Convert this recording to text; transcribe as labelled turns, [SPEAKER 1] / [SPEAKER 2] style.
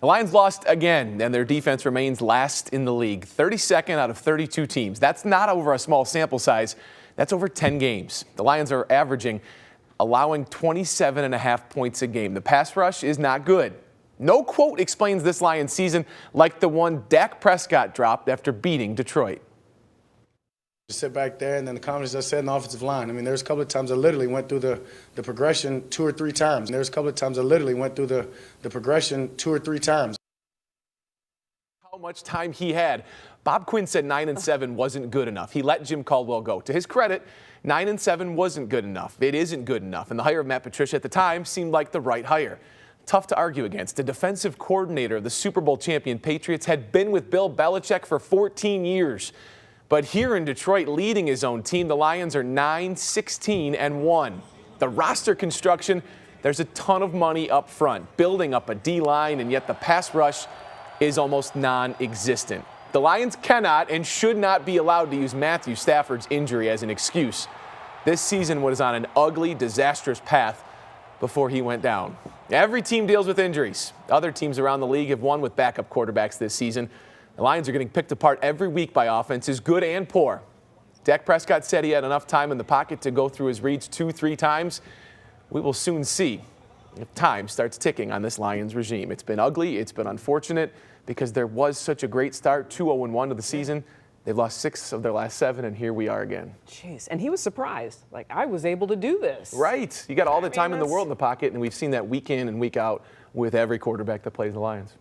[SPEAKER 1] The Lions lost again, and their defense remains last in the league, 32nd out of 32 teams. That's not over a small sample size. That's over 10 games. The Lions are allowing 27.5 points a game. The pass rush is not good. No quote explains this Lions season like the one Dak Prescott dropped after beating Detroit.
[SPEAKER 2] Just sit back there, and then the confidence I said in the offensive line. I mean, there's a couple of times I literally went through the progression 2 or 3 times. There's a couple of times I literally went through the progression 2 or 3 times.
[SPEAKER 1] How much time he had. Bob Quinn said 9-7 wasn't good enough. He let Jim Caldwell go. To his credit, 9-7 wasn't good enough. It isn't good enough. And the hire of Matt Patricia at the time seemed like the right hire. Tough to argue against. The defensive coordinator of the Super Bowl champion Patriots had been with Bill Belichick for 14 years. But here in Detroit, leading his own team, the Lions are 9-16-1. The roster construction, there's a ton of money up front, building up a D-line, and yet the pass rush is almost non-existent. The Lions cannot and should not be allowed to use Matthew Stafford's injury as an excuse. This season was on an ugly, disastrous path before he went down. Every team deals with injuries. Other teams around the league have won with backup quarterbacks this season. The Lions are getting picked apart every week by offenses, good and poor. Dak Prescott said he had enough time in the pocket to go through his reads 2-3 times. We will soon see if time starts ticking on this Lions regime. It's been ugly. It's been unfortunate because there was such a great start, 2-0-1 to the season. They've lost 6 of their last 7, and here we are again.
[SPEAKER 3] Jeez, and he was surprised. Like, I was able to do this.
[SPEAKER 1] Right. You got all the time in the world in the pocket, and we've seen that week in and week out with every quarterback that plays the Lions.